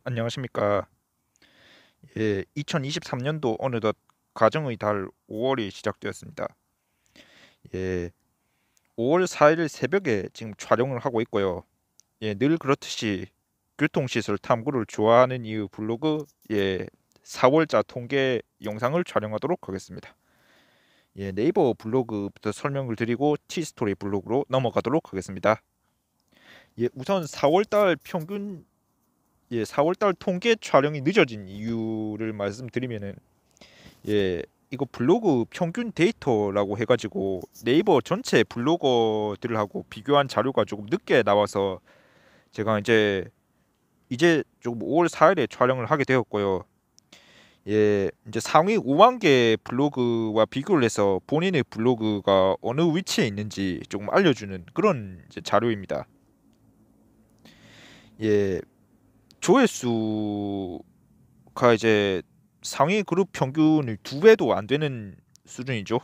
안녕하십니까. 2023년도 어느덧 가정의 달 5월이 시작되었습니다. 예, 5월 4일 새벽에 지금 촬영을 하고 있고요. 늘 그렇듯이 교통시설 탐구를 좋아하는 이유 블로그 4월자 통계 영상을 촬영하도록 하겠습니다. 네이버 블로그부터 설명을 드리고 티스토리 블로그로 넘어가도록 하겠습니다. 우선 4월달 평균 4월달 통계 촬영이 늦어진 이유를 말씀드리면은 이거 블로그 평균 데이터라고 해가지고 네이버 전체 블로거들하고 비교한 자료가 조금 늦게 나와서 제가 이제 조금 5월 4일에 촬영을 하게 되었고요. 이제 상위 5만 개 블로그와 비교를 해서 본인의 블로그가 어느 위치에 있는지 조금 알려주는 그런 이제 자료입니다. 예, 조회수가 이제 상위 그룹 평균을 두 배도 안 되는 수준이죠.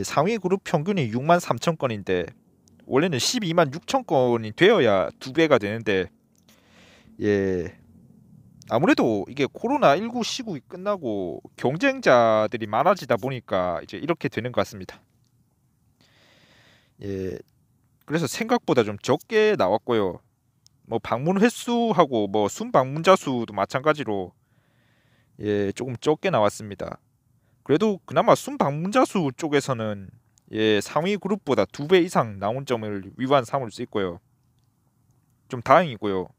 상위 그룹 평균이 6만 3천 건인데 원래는 12만 6천 건이 되어야 두 배가 되는데 예 아무래도 이게 코로나19 시국이 끝나고 경쟁자들이 많아지다 보니까 이제 이렇게 되는 것 같습니다. 예 그래서 생각보다 좀 적게 나왔고요. 뭐 방문 횟수하고 뭐 순방문자 수도 마찬가지로 조금 적게 나왔습니다. 그래도 그나마 순방문자 수 쪽에서는 상위 그룹보다 두 배 이상 나온 점을 위반 삼을 수 있고요. 좀 다행이고요.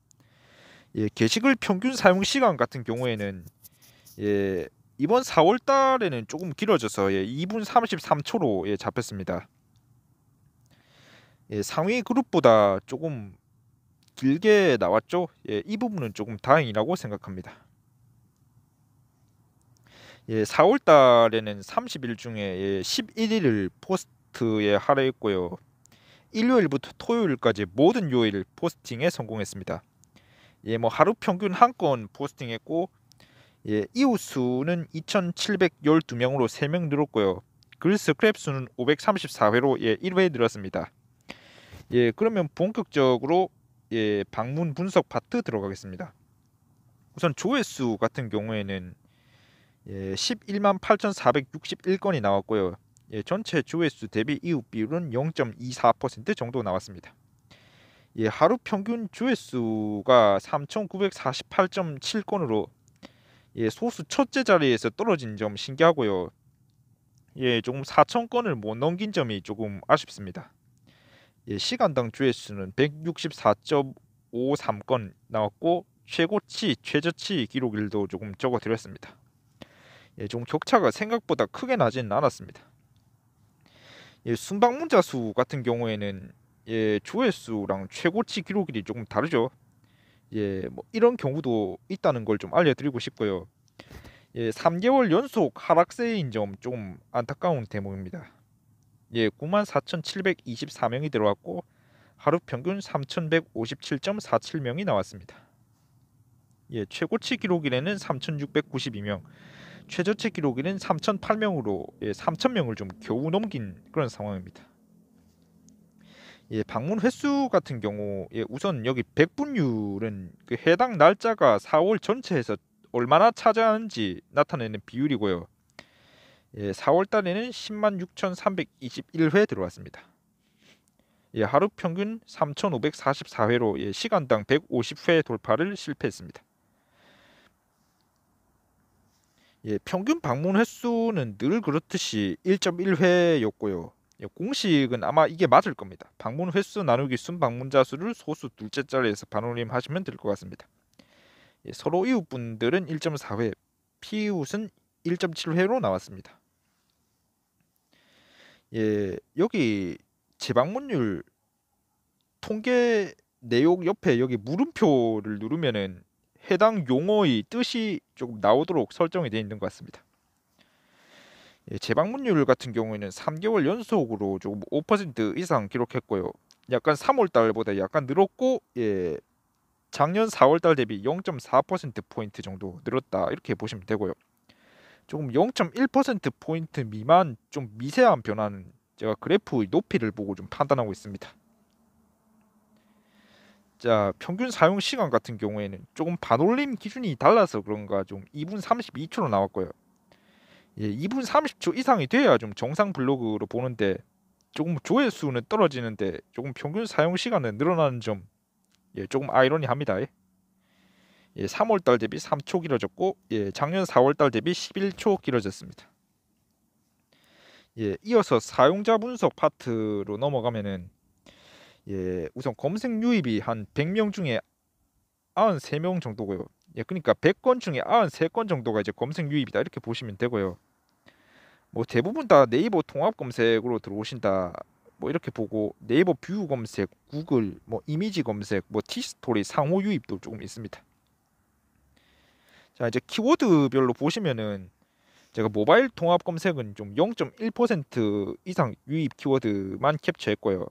게시글 평균 사용 시간 같은 경우에는 이번 4월 달에는 조금 길어져서 2분 33초로 잡혔습니다. 상위 그룹보다 조금 길게 나왔죠. 이 부분은 조금 다행이라고 생각합니다. 4월 달에는 30일 중에 11일을 포스트에 할애했고요. 일요일부터 토요일까지 모든 요일 포스팅에 성공했습니다. 뭐 하루 평균 한 건 포스팅했고 이웃 수는 2,712명으로 3명 늘었고요. 글 스크랩 수는 534회로 1회 늘었습니다. 그러면 본격적으로 방문 분석 파트 들어가겠습니다. 우선 조회수 같은 경우에는 11만 8,461건이 나왔고요. 전체 조회수 대비 이웃 비율은 0.24% 정도 나왔습니다. 하루 평균 조회수가 3,948.7건으로 소수 첫째 자리에서 떨어진 점 신기하고요. 조금 4,000건을 못 넘긴 점이 조금 아쉽습니다. 시간당 조회수는 164.53건 나왔고 최고치, 최저치 기록일도 조금 적어드렸습니다. 좀 격차가 생각보다 크게 나지는 않았습니다. 순방문자 수 같은 경우에는 조회수랑 최고치 기록일이 조금 다르죠. 뭐 이런 경우도 있다는 걸 좀 알려드리고 싶고요. 3개월 연속 하락세인 점 좀 안타까운 대목입니다. 94,724명이 들어왔고 하루 평균 3,157.47명이 나왔습니다. 최고치 기록일에는 3,692명, 최저치 기록일은 3,008명으로 3,000명을 좀 겨우 넘긴 그런 상황입니다. 방문 횟수 같은 경우 우선 여기 백분율은 그 해당 날짜가 4월 전체에서 얼마나 차지하는지 나타내는 비율이고요. 4월 달에는 10만 6,321회 들어왔습니다. 하루 평균 3,544회로 시간당 150회 돌파를 실패했습니다. 평균 방문 횟수는 늘 그렇듯이 1.1회였고요. 공식은 아마 이게 맞을 겁니다. 방문 횟수 나누기 순방문자 수를 소수 둘째 자리에서 반올림하시면 될 것 같습니다. 서로 이웃분들은 1.4회, 피이웃은 1.7회로 나왔습니다. 여기 재방문율 통계 내용 옆에 여기 물음표를 누르면은 해당 용어의 뜻이 조금 나오도록 설정이 되어 있는 것 같습니다. 재방문율 같은 경우에는 3개월 연속으로 조금 5% 이상 기록했고요. 약간 3월 달보다 약간 늘었고 작년 4월 달 대비 0.4% 포인트 정도 늘었다 이렇게 보시면 되고요. 조금 0.1% 포인트 미만 좀 미세한 변화는 제가 그래프의 높이를 보고 좀 판단하고 있습니다. 자, 평균 사용 시간 같은 경우에는 조금 반올림 기준이 달라서 그런가 좀 2분 32초로 나왔고요. 2분 30초 이상이 돼야 좀 정상 블로그로 보는데 조금 조회수는 떨어지는데 조금 평균 사용 시간은 늘어나는 점, 조금 아이러니합니다. 3월 달 대비 3초 길어졌고, 작년 4월 달 대비 11초 길어졌습니다. 이어서 사용자 분석 파트로 넘어가면은, 우선 검색 유입이 한 100명 중에 93명 정도고요. 그러니까 100건 중에 93건 정도가 이제 검색 유입이다 이렇게 보시면 되고요. 뭐 대부분 다 네이버 통합 검색으로 들어오신다. 뭐 이렇게 보고 네이버 뷰 검색, 구글, 뭐 이미지 검색, 뭐 티스토리 상호 유입도 조금 있습니다. 자, 이제 키워드별로 보시면은 제가 모바일 통합 검색은 좀 0.1% 이상 유입 키워드만 캡처했고요.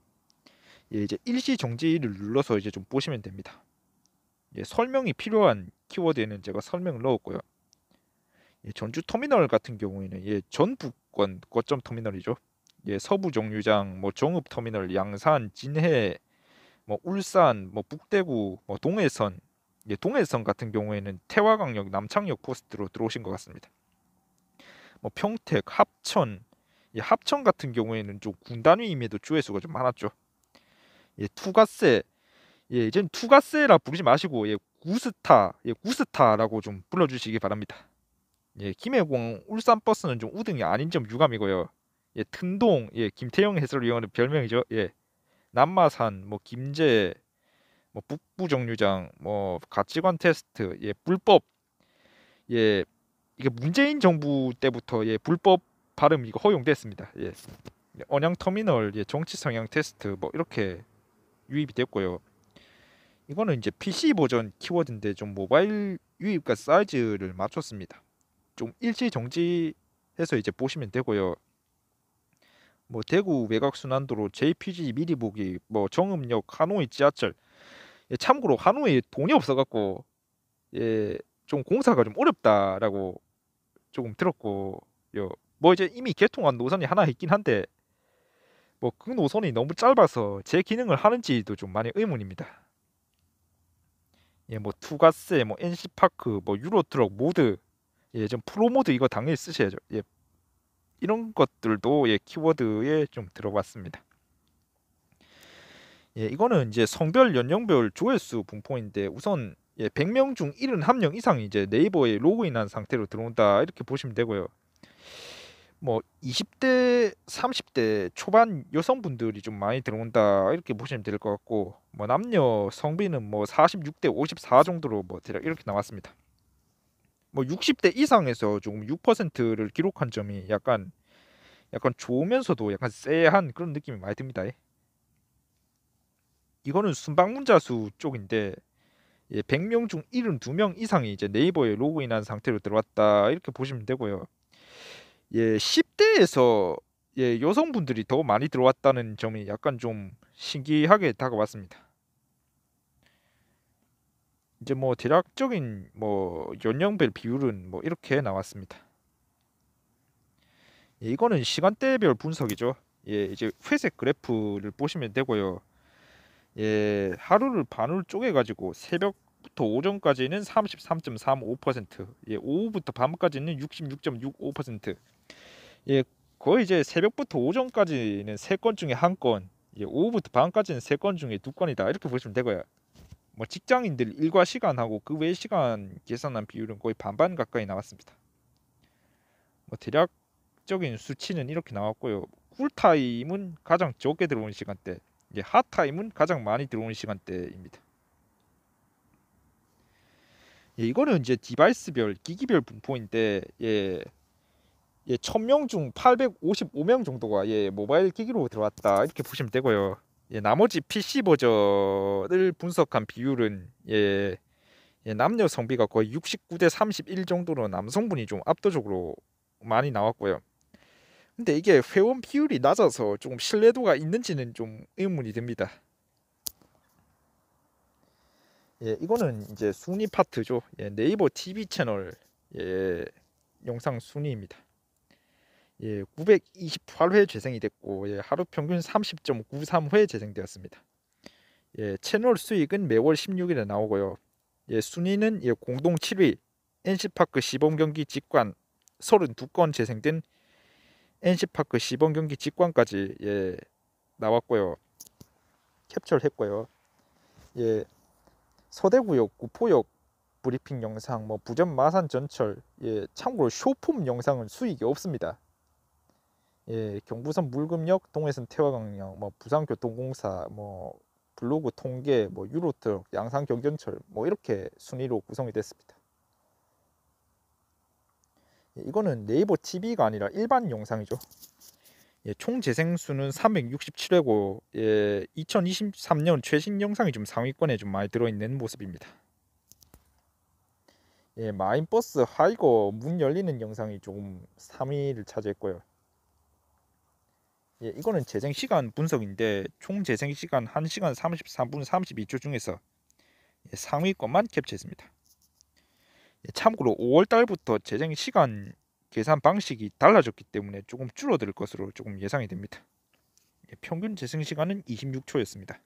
이제 일시 정지를 눌러서 이제 좀 보시면 됩니다. 설명이 필요한 키워드에는 제가 설명을 넣었고요. 전주 터미널 같은 경우에는 전북권 거점 터미널이죠. 서부 정류장, 뭐 정읍 터미널, 양산, 진해, 뭐 울산, 뭐 북대구, 뭐 동해선, 동해선 같은 경우에는 태화강역, 남창역 포스트로 들어오신 것 같습니다. 뭐 평택, 합천, 합천 같은 경우에는 좀 군단위임에도 조회수가 좀 많았죠. 투가세, 이제는 투가세라 부르지 마시고 구스타, 구스타라고 좀 불러주시기 바랍니다. 김해공 울산 버스는 좀 우등이 아닌 점 유감이고요. 튼동, 김태형 해설위원의 별명이죠. 남마산, 뭐 김제, 뭐 북부 정류장, 뭐 가치관 테스트, 불법, 예, 이게 문재인 정부 때부터 불법 발음 이거 허용됐습니다. 언양 터미널, 정치 성향 테스트 뭐 이렇게 유입이 됐고요. 이거는 이제 PC 버전 키워드인데 좀 모바일 유입과 사이즈를 맞췄습니다. 좀 일시 정지해서 이제 보시면 되고요. 뭐 대구 외곽 순환도로 JPG 미리 보기, 뭐 정읍역, 하노이 지하철. 참고로 하노이에 돈이 없어갖고 좀 공사가 좀 어렵다라고 조금 들었고, 뭐 이제 이미 개통한 노선이 하나 있긴 한데 뭐 그 노선이 너무 짧아서 제 기능을 하는지도 좀 많이 의문입니다. 뭐 투가세, 뭐 NC파크, 뭐 유로트럭 모드, 좀 프로 모드 이거 당연히 쓰셔야죠. 이런 것들도 키워드에 좀 들어봤습니다. 이거는 이제 성별, 연령별 조회수 분포인데 우선 100명 중 71명 이상이 이제 네이버에 로그인한 상태로 들어온다 이렇게 보시면 되고요. 뭐 20대, 30대 초반 여성분들이 좀 많이 들어온다 이렇게 보시면 될 것 같고, 뭐 남녀 성비는 뭐 46대 54 정도로 뭐 대략 이렇게 나왔습니다. 뭐 60대 이상에서 조금 6%를 기록한 점이 약간 좋으면서도 약간 쎄한 그런 느낌이 많이 듭니다. 이거는 순방문자 수 쪽인데 100명 중 72명 이상이 이제 네이버에 로그인한 상태로 들어왔다 이렇게 보시면 되고요. 10대에서 여성분들이 더 많이 들어왔다는 점이 약간 좀 신기하게 다가왔습니다. 이제 뭐 대략적인 뭐 연령별 비율은 뭐 이렇게 나왔습니다. 이거는 시간대별 분석이죠. 이제 회색 그래프를 보시면 되고요. 하루를 반으로 쪼개가지고 새벽부터 오전까지는 33.35%, 오후부터 밤까지는 66.65%, 거의 이제 새벽부터 오전까지는 3건 중에 1건, 오후부터 밤까지는 3건 중에 2건이다 이렇게 보시면 되고요. 뭐 직장인들 일과 시간하고 그 외 시간 계산한 비율은 거의 반반 가까이 나왔습니다. 뭐 대략적인 수치는 이렇게 나왔고요. 쿨타임은 가장 적게 들어오는 시간대, 핫타임은 가장 많이 들어오는 시간대입니다. 이거는 이제 디바이스별, 기기별 분포인데 1000명 중 855명 정도가 모바일 기기로 들어왔다 이렇게 보시면 되고요. 나머지 PC 버전을 분석한 비율은 남녀 성비가 거의 69대 31 정도로 남성분이 좀 압도적으로 많이 나왔고요. 근데 이게 회원 비율이 낮아서 조금 신뢰도가 있는지는 좀 의문이 듭니다. 이거는 이제 순위 파트죠. 네이버 TV 채널 영상 순위입니다. 928회 재생이 됐고 하루 평균 30.93회 재생되었습니다. 예, 채널 수익은 매월 16일에 나오고요. 예, 순위는 예, 공동 7위 NC파크 시범 경기 직관 32건 재생된 NC파크 시범 경기 직관까지 예, 나왔고요. 캡처를 했고요. 예, 서대구역, 구포역 브리핑 영상, 뭐 부전 마산 전철, 예, 참고로 쇼폼 영상은 수익이 없습니다. 예, 경부선 물금역, 동해선 태화강역, 뭐 부산교통공사, 뭐 블로그 통계, 뭐 유로트럭, 양산 경전철, 뭐 이렇게 순위로 구성이 됐습니다. 예, 이거는 네이버 TV가 아니라 일반 영상이죠. 예, 총 재생수는 367회고 예, 2023년 최신 영상이 좀 상위권에 좀 많이 들어있는 모습입니다. 예, 마인버스 하이거 문 열리는 영상이 조금 3위를 차지했고요. 예, 이거는 재생 시간 분석인데 총 재생 시간 1시간 33분 32초 중에서 예, 상위권만 캡처했습니다. 예, 참고로 5월 달부터 재생 시간 계산 방식이 달라졌기 때문에 조금 줄어들 것으로 조금 예상이 됩니다. 예, 평균 재생 시간은 26초였습니다.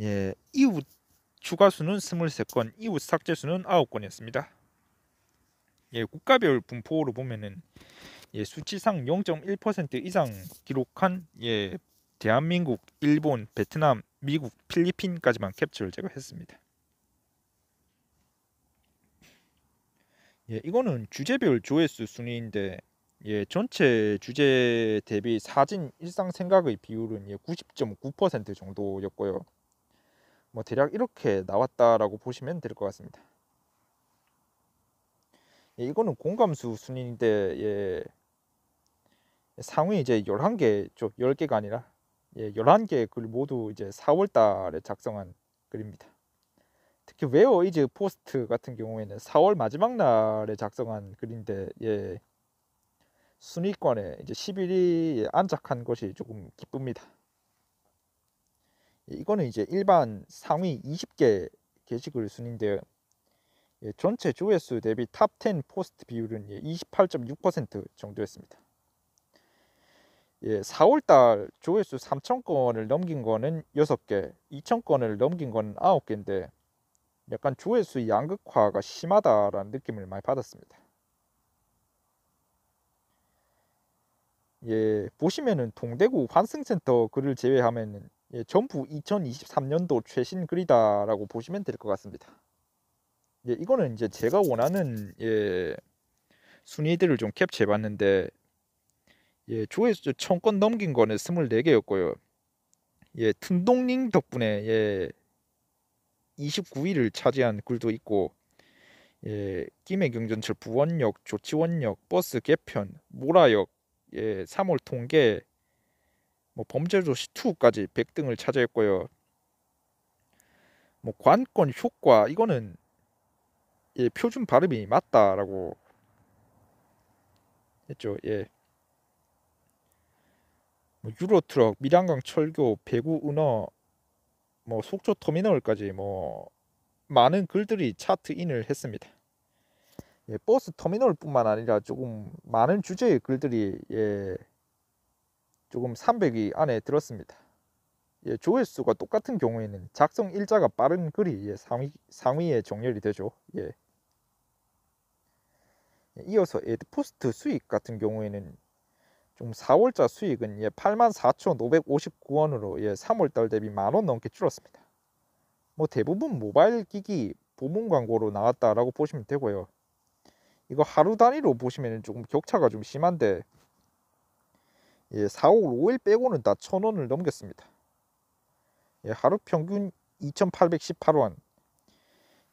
예, 이후 추가 수는 23건, 이후 삭제 수는 9건이었습니다. 예, 국가별 분포로 보면은 예, 수치상 0.1% 이상 기록한 예, 대한민국, 일본, 베트남, 미국, 필리핀까지만 캡처를 제가 했습니다. 예, 이거는 주제별 조회수 순위인데 예, 전체 주제 대비 사진 일상 생각의 비율은 예, 90.9% 정도였고요. 뭐 대략 이렇게 나왔다라고 보시면 될 것 같습니다. 예, 이거는 공감수 순위인데 예, 상위 이제 11개, 10개가 아니라 예, 11개 글 모두 이제 4월 달에 작성한 글입니다. 특히 웨어 이즈 포스트 같은 경우에는 4월 마지막 날에 작성한 글인데 예, 순위권에 이제 11위 안착한 것이 조금 기쁩니다. 예, 이거는 이제 일반 상위 20개 게시글 순인데요. 예, 전체 조회수 대비 탑 10 포스트 비율은 예, 28.6% 정도였습니다. 예, 4월달 조회수 3,000건을 넘긴 거는 6개, 2,000건을 넘긴 건 9개인데 약간 조회수 양극화가 심하다라는 느낌을 많이 받았습니다. 예, 보시면은 동대구 환승센터 글을 제외하면은 예, 전부 2023년도 최신 글이다라고 보시면 될 것 같습니다. 예, 이거는 이제 제가 원하는 예, 순위들을 좀 캡처해봤는데 예, 조회수 1,000건 넘긴 거는 24개였고요. 예, 튼동링 덕분에 예, 29위를 차지한 글도 있고 예, 김해경전철 부원역, 조치원역, 버스 개편, 모라역, 예, 3월 통계, 뭐 범죄도시 2까지 100등을 차지했고요. 뭐 관건 효과 이거는 예, 표준 발음이 맞다라고 했죠. 예. 뭐 유로트럭, 밀양강 철교, 배구 은어, 뭐 속초 터미널까지 뭐 많은 글들이 차트인을 했습니다. 예, 버스 터미널뿐만 아니라 조금 많은 주제의 글들이 예, 조금 300위 안에 들었습니다. 예, 조회수가 똑같은 경우에는 작성 일자가 빠른 글이 예, 상위에 정렬이 되죠. 예. 이어서 에드포스트 수익 같은 경우에는 좀 4월자 수익은 예, 84,559원으로 예, 3월달 대비 만원 넘게 줄었습니다. 뭐 대부분 모바일 기기 부문 광고로 나왔다라고 보시면 되고요. 이거 하루 단위로 보시면 조금 격차가 좀 심한데 예, 4월 5일 빼고는 다 1,000원을 넘겼습니다. 예, 하루 평균 2,818원.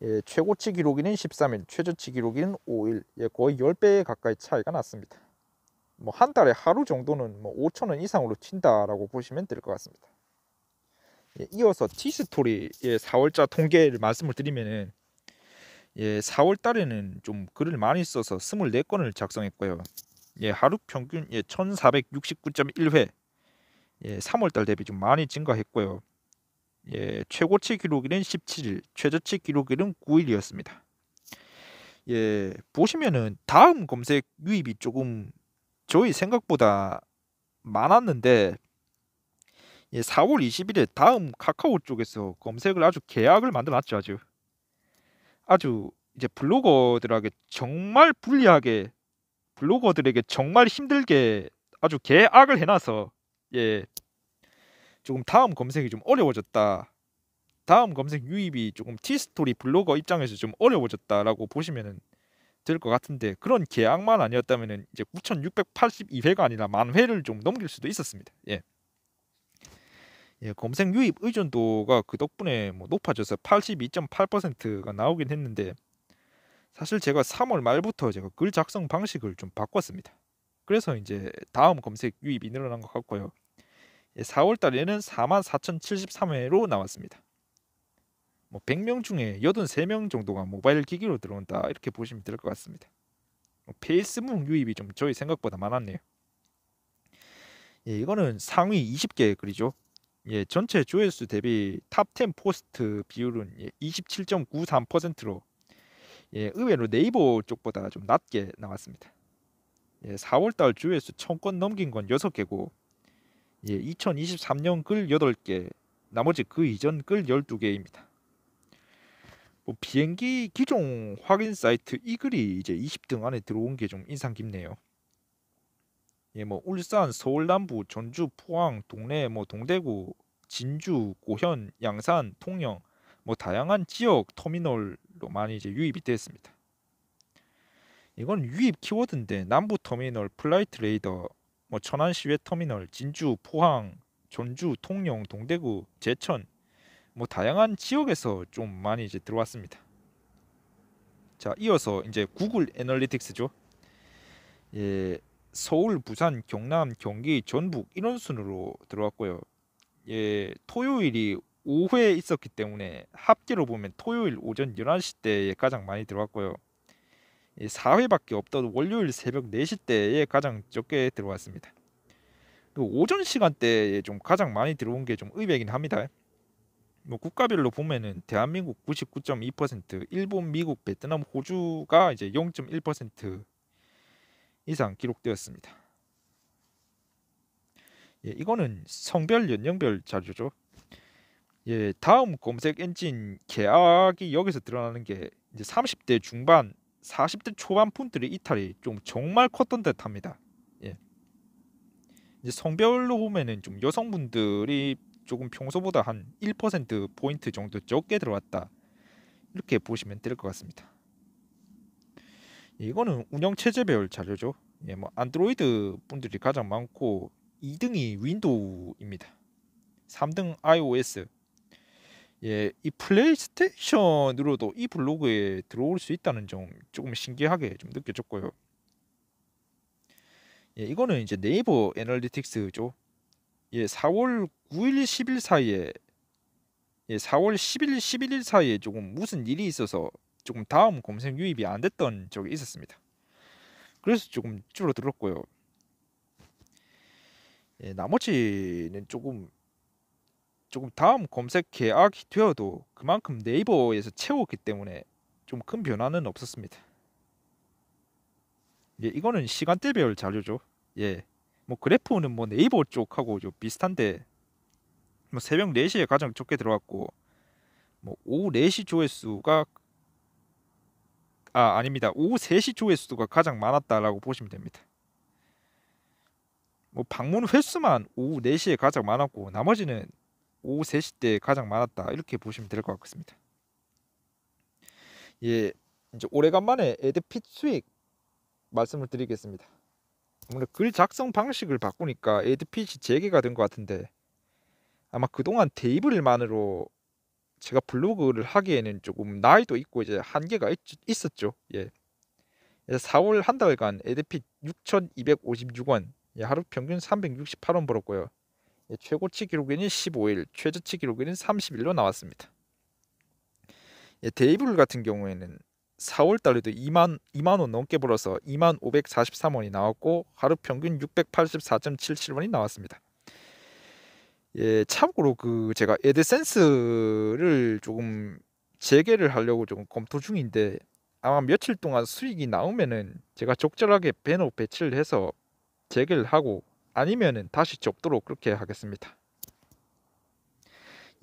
예, 최고치 기록일은 13일, 최저치 기록일은 5일. 예, 거의 10배 가까이 차이가 났습니다. 뭐 한 달에 하루 정도는 뭐 5,000원 이상으로 튄다라고 보시면 될 것 같습니다. 예, 이어서 티스토리 예, 4월자 통계를 말씀을 드리면은 예, 4월 달에는 좀 글을 많이 써서 24건을 작성했고요. 예, 하루 평균 예, 1,469.1회. 예, 3월 달 대비 좀 많이 증가했고요. 예, 최고치 기록일은 17일, 최저치 기록일은 9일이었습니다. 예, 보시면은 다음 검색 유입이 조금 저희 생각보다 많았는데 예, 4월 20일에 다음 카카오 쪽에서 검색을 아주 계약을 만들어놨죠. 아주 이제 블로거들에게 정말 힘들게 아주 계약을 해놔서 예, 조금 다음 검색이 좀 어려워졌다. 다음 검색 유입이 조금 티스토리 블로거 입장에서 좀 어려워졌다라고 보시면 될 것 같은데, 그런 계약만 아니었다면은 이제 9,682회가 아니라 만 회를 좀 넘길 수도 있었습니다. 예. 예, 검색 유입 의존도가 그 덕분에 뭐 높아져서 82.8%가 나오긴 했는데, 사실 제가 3월 말부터 제가 글 작성 방식을 좀 바꿨습니다. 그래서 이제 다음 검색 유입이 늘어난 것 같고요. 4월 달에는 44,073회로 나왔습니다. 뭐 100명 중에 83명 정도가 모바일 기기로 들어온다, 이렇게 보시면 될 것 같습니다. 페이스북 유입이 좀 저희 생각보다 많았네요. 예, 이거는 상위 20개 글이죠. 예, 전체 조회수 대비 탑10 포스트 비율은 27.93%로 예, 의외로 네이버 쪽보다 좀 낮게 나왔습니다. 예, 4월달 조회수 1000건 넘긴 건 6개고, 예, 2023년 글 8개, 나머지 그 이전 글 12개입니다. 뭐 비행기 기종 확인 사이트 이 글이 이제 20등 안에 들어온 게 좀 인상 깊네요. 예, 뭐 울산, 서울 남부, 전주, 포항, 동래, 뭐 동대구, 진주, 고현, 양산, 통영, 뭐 다양한 지역 터미널로 많이 이제 유입이 됐습니다. 이건 유입 키워드인데 남부 터미널, 플라이트 레이더, 뭐 천안 시외 터미널, 진주, 포항, 전주, 통영, 동대구, 제천, 뭐 다양한 지역에서 좀 많이 이제 들어왔습니다. 자, 이어서 이제 구글 애널리틱스죠. 예, 서울, 부산, 경남, 경기, 전북 이런 순으로 들어왔고요. 예, 토요일이 5회 있었기 때문에 합계로 보면 토요일 오전 11시 때에 가장 많이 들어왔고요. 4회밖에 없던 월요일 새벽 4시 때에 가장 적게 들어왔습니다. 그 오전 시간대에 좀 가장 많이 들어온 게 좀 의외긴 합니다. 뭐 국가별로 보면은 대한민국 99.2%, 일본, 미국, 베트남, 호주가 이제 0.1% 이상 기록되었습니다. 예, 이거는 성별 연령별 자료죠. 예, 다음 검색 엔진 계약이 여기서 드러나는 게 이제 30대 중반, 40대 초반 분들의 이탈이 좀 정말 컸던 듯합니다. 예. 이제 성별로 보면은 좀 여성분들이 조금 평소보다 한 1% 포인트 정도 적게 들어왔다, 이렇게 보시면 될 것 같습니다. 예, 이거는 운영 체제별 자료죠. 예, 뭐 안드로이드 분들이 가장 많고 2등이 윈도우입니다. 3등 iOS. 예, 이 플레이스테이션으로도 이 블로그에 들어올 수 있다는 점 조금 신기하게 좀 느껴졌고요. 예, 이거는 이제 네이버 애널리틱스죠. 예, 4월 9일 10일 사이에 4월 10일 11일 사이에 조금 무슨 일이 있어서 조금 다음 검색 유입이 안 됐던 적이 있었습니다. 그래서 조금 줄어들었고요. 예, 나머지는 조금 다음 검색 계약이 되어도 그만큼 네이버에서 채웠기 때문에 좀 큰 변화는 없었습니다. 예, 이거는 시간대별 자료죠. 예, 뭐 그래프는 뭐 네이버 쪽하고 좀 비슷한데, 뭐 새벽 4시에 가장 적게 들어왔고, 뭐 오후 4시 조회수가 아닙니다. 오후 3시 조회수가 가장 많았다라고 보시면 됩니다. 뭐 방문 횟수만 오후 4시에 가장 많았고 나머지는 오후 3시 때 가장 많았다, 이렇게 보시면 될 것 같습니다. 예, 이제 오래간만에 에드핏 수익 말씀을 드리겠습니다. 아무래도 글 작성 방식을 바꾸니까 에드핏이 재개가 된 것 같은데, 아마 그동안 테이블만으로 제가 블로그를 하기에는 조금 나이도 있고 이제 한계가 있었죠. 예. 그래서 4월 한 달간 에드핏 6,256원, 예, 하루 평균 368원 벌었고요. 예, 최고치 기록에는 15일, 최저치 기록에는 30일로 나왔습니다. 예, 데이블 같은 경우에는 4월 달에도 2만 원 넘게 벌어서 2만 543원이 나왔고 하루 평균 684.77원이 나왔습니다. 예, 참고로 그 제가 애드센스를 조금 재개를 하려고 조금 검토 중인데, 아마 며칠 동안 수익이 나오면은 제가 적절하게 배너 배치를 해서 재개를 하고, 아니면은 다시 접도록 그렇게 하겠습니다.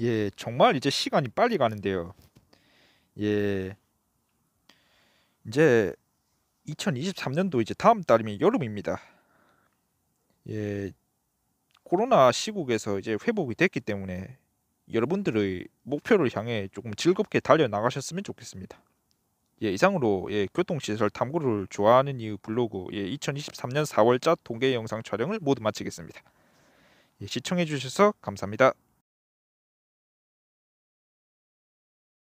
예, 정말 이제 시간이 빨리 가는데요. 예, 이제 2023년도 이제 다음 달이면 여름입니다. 예, 코로나 시국에서 이제 회복이 됐기 때문에 여러분들의 목표를 향해 조금 즐겁게 달려 나가셨으면 좋겠습니다. 예, 이상으로 교통시설 탐구를 좋아하는 이유 블로그 2023년 4월자 통계 영상 촬영을 모두 마치겠습니다. 시청해 주셔서 감사합니다.